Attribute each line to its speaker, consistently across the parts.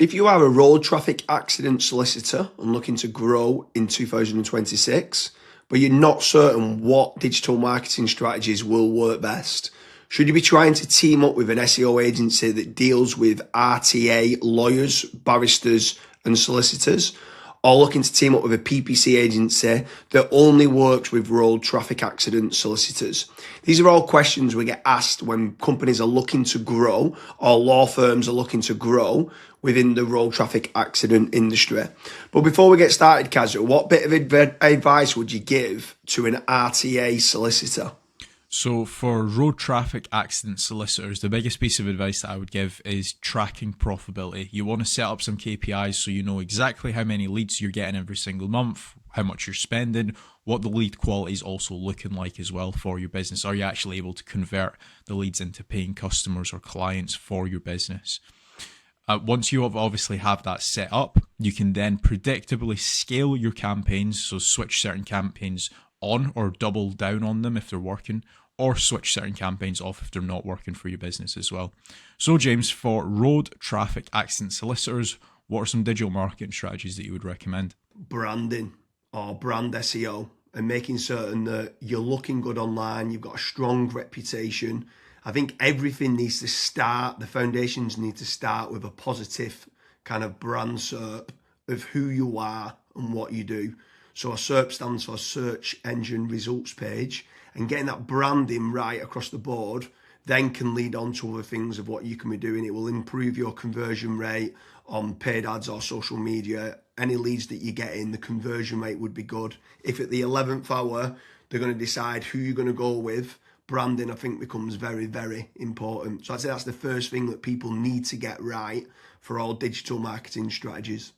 Speaker 1: If you are a road traffic accident solicitor and looking to grow in 2026, but you're not certain what digital marketing strategies will work best, should you be trying to team up with an SEO agency that deals with RTA lawyers, barristers, and solicitors, or looking to team up with a PPC agency that only works with road traffic accident solicitors? These are all questions we get asked when companies are looking to grow or law firms are looking to grow within the road traffic accident industry. But before we get started, Kasra, what bit of advice would you give to an RTA solicitor?
Speaker 2: So for road traffic accident solicitors, the biggest piece of advice that I would give is tracking profitability. You want to set up some KPIs so you know exactly how many leads you're getting every single month, how much you're spending, what the lead quality is also looking like as well for your business. Are you actually able to convert the leads into paying customers or clients for your business? Once you obviously have that set up, you can then predictably scale your campaigns, so switch certain campaigns on or double down on them if they're working, or switch certain campaigns off if they're not working for your business as well. So James, for road traffic accident solicitors, what are some digital marketing strategies that you would recommend?
Speaker 1: Branding or brand SEO and making certain that you're looking good online, you've got a strong reputation. I think everything needs to start, the foundations need to start with a positive kind of brand SERP of who you are and what you do. So a SERP stands for search engine results page, and getting that branding right across the board then can lead on to other things of what you can be doing. It will improve your conversion rate on paid ads or social media. Any leads that you get in, the conversion rate would be good. If at the 11th hour, they're going to decide who you're going to go with, branding, I think, becomes very, very important. So I'd say that's the first thing that people need to get right for all digital marketing strategies.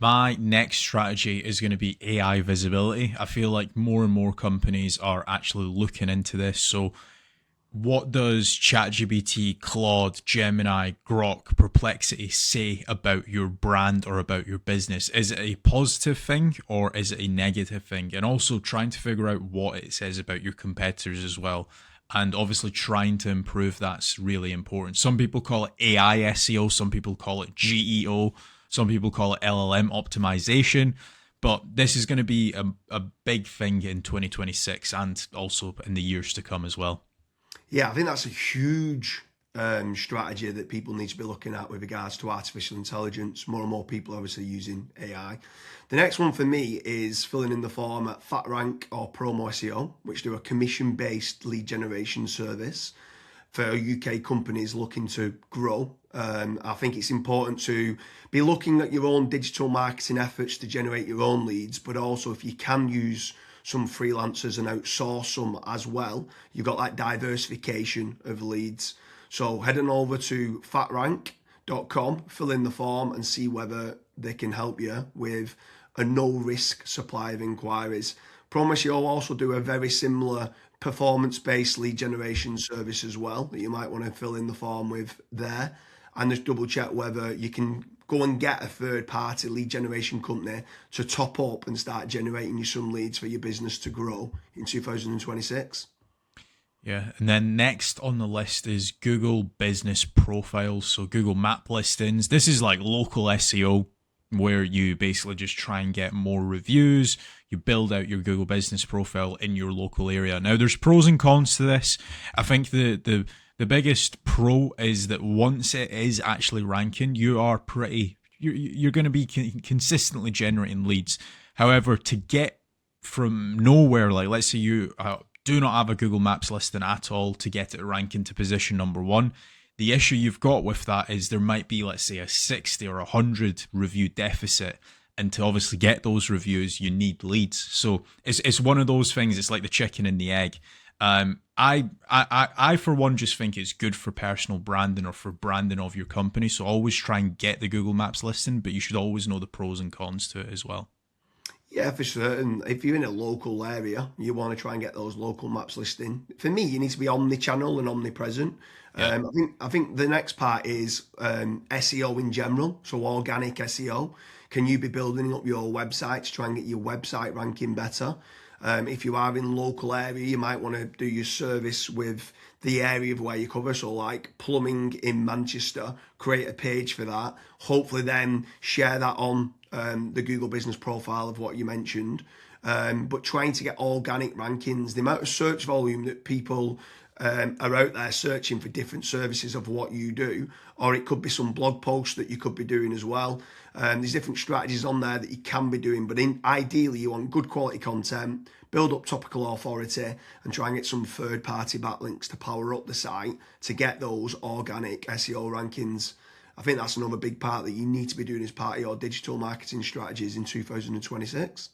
Speaker 2: My next strategy is going to be AI visibility. I feel like more and more companies are actually looking into this. So what does ChatGPT, Claude, Gemini, Grok, Perplexity say about your brand or about your business? Is it a positive thing or is it a negative thing? And also trying to figure out what it says about your competitors as well. And obviously trying to improve that's really important. Some people call it AI SEO, some people call it GEO, some people call it LLM optimization. But this is going to be a big thing in 2026 and also in the years to come as well.
Speaker 1: Yeah, I think that's a huge strategy that people need to be looking at with regards to artificial intelligence. More and more people are obviously using AI. The next one for me is filling in the form at FatRank or Promo SEO, which do a commission-based lead generation service for UK companies looking to grow. I think it's important to be looking at your own digital marketing efforts to generate your own leads, but also if you can use some freelancers and outsource some as well, you've got that diversification of leads. So head on over to fatrank.com, fill in the form and see whether they can help you with a no-risk supply of inquiries. Promise you'll also do a very similar performance-based lead generation service as well that you might want to fill in the form with there, and just double check whether you can go and get a third-party lead generation company to top up and start generating you some leads for your business to grow in 2026.
Speaker 2: Yeah, and then next on the list is Google Business Profiles, so Google Map listings. This is like local SEO where you basically just try and get more reviews. You build out your Google Business Profile in your local area. Now, there's pros and cons to this. I think the biggest pro is that once it is actually ranking, you're going to be consistently generating leads. However, to get from nowhere, like let's say you do not have a Google Maps listing at all, to get it ranking to position number one, the issue you've got with that is there might be, let's say, a 60 or 100 review deficit. And to obviously get those reviews, you need leads. So it's one of those things. It's like the chicken and the egg. I for one just think it's good for personal branding or for branding of your company. So always try and get the Google Maps listing, but you should always know the pros and cons to it as well.
Speaker 1: Yeah, for certain. If you're in a local area, you want to try and get those local maps listing. For me, you need to be omni-channel and omnipresent.
Speaker 2: Yeah.
Speaker 1: I think the next part is SEO in general, so organic SEO. Can you be building up your website to try and get your website ranking better? If you are in local area, you might want to do your service with the area of where you cover. So like plumbing in Manchester, create a page for that. Hopefully then share that on the Google business profile of what you mentioned. But trying to get organic rankings, the amount of search volume that people are out there searching for different services of what you do, or it could be some blog posts that you could be doing as well. There's different strategies on there that you can be doing, but ideally you want good quality content, build up topical authority, and try and get some third-party backlinks to power up the site to get those organic SEO rankings. I think that's another big part that you need to be doing as part of your digital marketing strategies in 2026.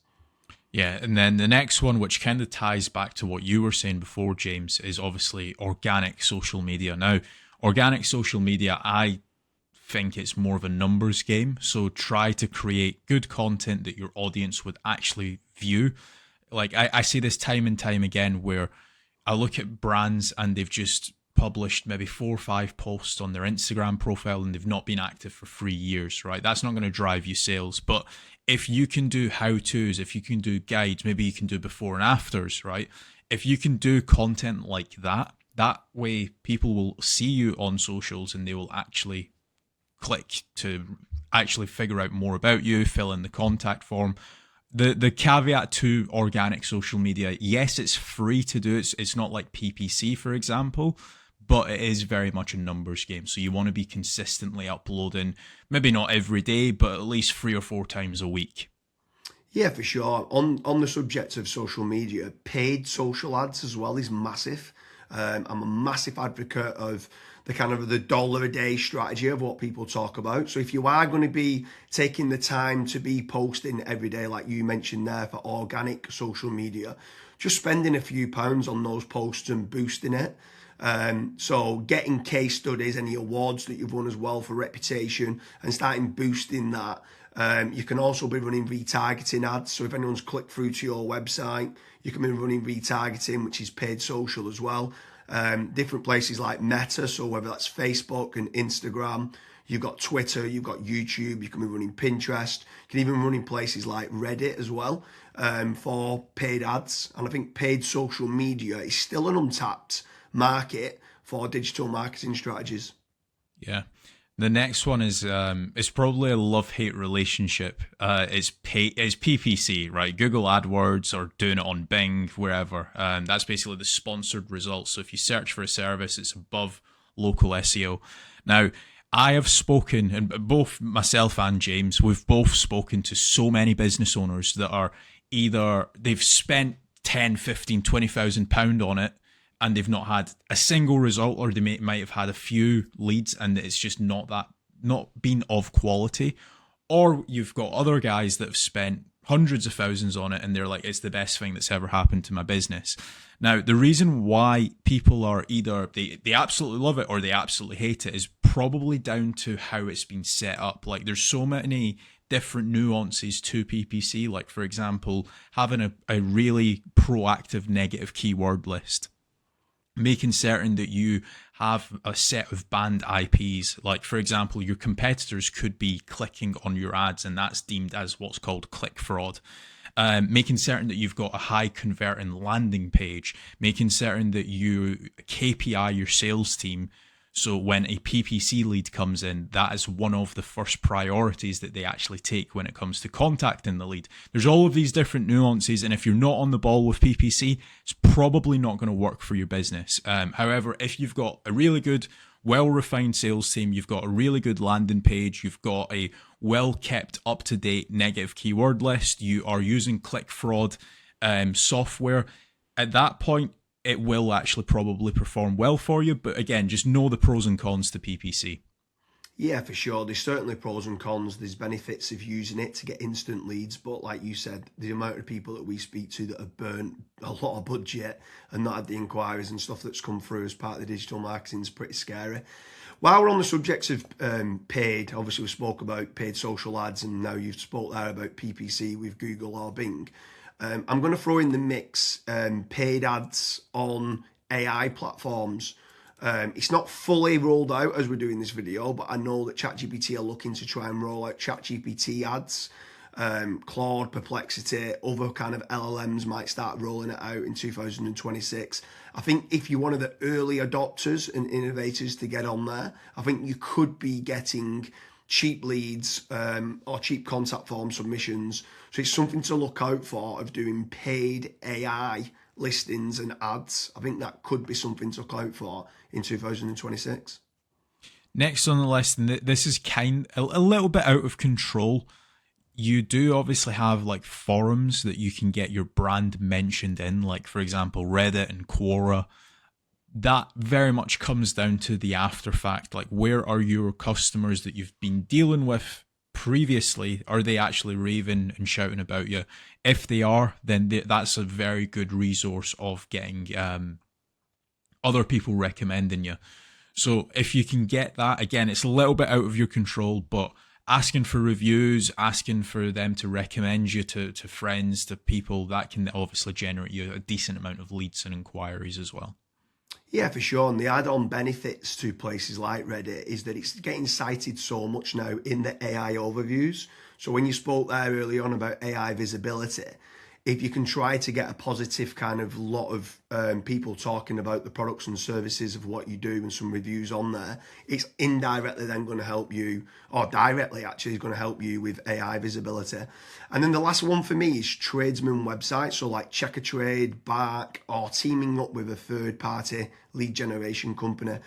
Speaker 2: Yeah, and then the next one, which kind of ties back to what you were saying before, James, is obviously organic social media. Now, organic social media, I think it's more of a numbers game. So try to create good content that your audience would actually view. Like I see this time and time again where I look at brands and they've just published maybe 4 or 5 posts on their Instagram profile and they've not been active for 3 years, right? That's not going to drive you sales. But if you can do how-tos, if you can do guides, maybe you can do before and afters, right? If you can do content like that, that way people will see you on socials and they will actually click to actually figure out more about you, fill in the contact form. The caveat to organic social media, yes, it's free to do. It's not like PPC, for example, but it is very much a numbers game. So you want to be consistently uploading, maybe not every day, but at least 3 or 4 times a week.
Speaker 1: Yeah, for sure. On the subject of social media, paid social ads as well is massive. I'm a massive advocate of the kind of the $1 a day strategy of what people talk about. So if you are going to be taking the time to be posting every day, like you mentioned there, for organic social media, just spending a few pounds on those posts and boosting it. So getting case studies, any awards that you've won as well for reputation, and starting boosting that. You can also be running retargeting ads. So if anyone's clicked through to your website, you can be running retargeting, which is paid social as well. Different places like Meta, so whether that's Facebook and Instagram, you've got Twitter, you've got YouTube, you can be running Pinterest, you can even run in places like Reddit as well for paid ads. And I think paid social media is still an untapped market for digital marketing strategies.
Speaker 2: Yeah. The next one is it's probably a love-hate relationship. It's PPC, right? Google AdWords or doing it on Bing, wherever. That's basically the sponsored results. So if you search for a service, it's above local SEO. Now, I have spoken, and both myself and James, we've both spoken to so many business owners that are either they've spent 10, 15, 20,000 pound on it, and they've not had a single result, or they might have had a few leads and it's just not been of quality. Or you've got other guys that have spent hundreds of thousands on it and they're like, it's the best thing that's ever happened to my business. Now, the reason why people are either they absolutely love it or they absolutely hate it is probably down to how it's been set up. Like there's so many different nuances to PPC. Like for example, having a really proactive negative keyword list, making certain that you have a set of banned IPs. Like, for example, your competitors could be clicking on your ads, and that's deemed as what's called click fraud. Making certain that you've got a high converting landing page, making certain that you KPI your sales team. So when a PPC lead comes in, that is one of the first priorities that they actually take when it comes to contacting the lead. There's all of these different nuances, and if you're not on the ball with PPC, it's probably not going to work for your business. However, if you've got a really good, well-refined sales team, you've got a really good landing page, you've got a well-kept, up-to-date negative keyword list, you are using click fraud software, at that point, it will actually probably perform well for you. But again, just know the pros and cons to PPC.
Speaker 1: Yeah, for sure. There's certainly pros and cons. There's benefits of using it to get instant leads. But like you said, the amount of people that we speak to that have burnt a lot of budget and not had the inquiries and stuff that's come through as part of the digital marketing is pretty scary. While we're on the subject of paid, obviously we spoke about paid social ads, and now you've spoke there about PPC with Google or Bing. I'm going to throw in the mix paid ads on AI platforms. It's not fully rolled out as we're doing this video, but I know that ChatGPT are looking to try and roll out ChatGPT ads. Claude, Perplexity, other kind of LLMs might start rolling it out in 2026. I think if you're one of the early adopters and innovators to get on there, I think you could be getting cheap leads or cheap contact form submissions. So it's something to look out for of doing paid AI listings and ads. I think that could be something to look out for in 2026.
Speaker 2: Next on the list, and this is a little bit out of control. You do obviously have like forums that you can get your brand mentioned in, like for example Reddit and Quora. That very much comes down to the after fact, like where are your customers that you've been dealing with previously? Are they actually raving and shouting about you? If they are, then that's a very good resource of getting other people recommending you. So if you can get that, again, it's a little bit out of your control, but asking for reviews, asking for them to recommend you to friends, to people, that can obviously generate you a decent amount of leads and inquiries as well.
Speaker 1: Yeah, for sure. And the add-on benefits to places like Reddit is that it's getting cited so much now in the AI overviews. So when you spoke there early on about AI visibility, if you can try to get a positive kind of lot of people talking about the products and services of what you do and some reviews on there, it's indirectly then going to help you, or directly actually is going to help you with AI visibility. And then the last one for me is tradesman websites, so like Check a Trade, Bark, or teaming up with a third-party lead generation company.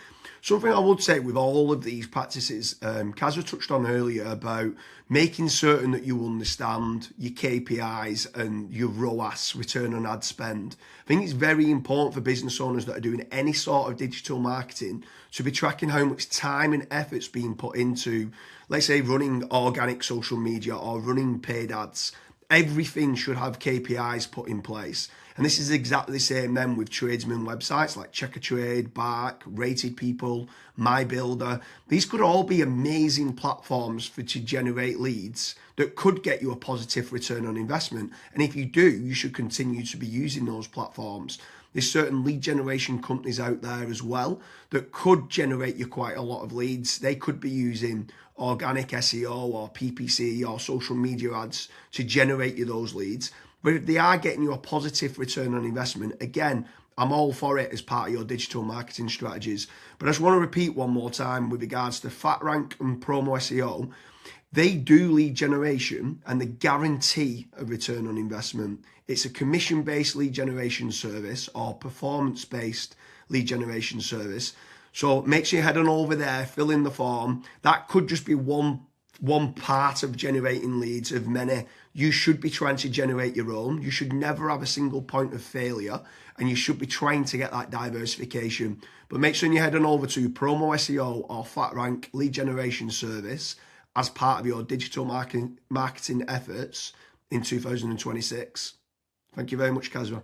Speaker 1: Something I would say with all of these practices, Kasra touched on earlier about making certain that you understand your KPIs and your ROAS, return on ad spend. I think it's very important for business owners that are doing any sort of digital marketing to be tracking how much time and effort's being put into, let's say, running organic social media or running paid ads. Everything should have KPIs put in place. And this is exactly the same then with tradesman websites like Check a Trade, Bark, Rated People, My Builder. These could all be amazing platforms to generate leads that could get you a positive return on investment. And if you do, you should continue to be using those platforms. There's certain lead generation companies out there as well that could generate you quite a lot of leads. They could be using organic SEO or PPC or social media ads to generate you those leads. But if they are getting you a positive return on investment, again, I'm all for it as part of your digital marketing strategies. But I just want to repeat one more time with regards to FatRank and Promo SEO. They do lead generation and they guarantee a return on investment. It's a commission-based lead generation service or performance-based lead generation service. So make sure you head on over there, fill in the form. That could just be one part of generating leads of many. You should be trying to generate your own. You should never have a single point of failure, and you should be trying to get that diversification. But make sure you head on over to Promo SEO or FatRank lead generation service as part of your digital marketing efforts in 2026. Thank you very much, Kasra.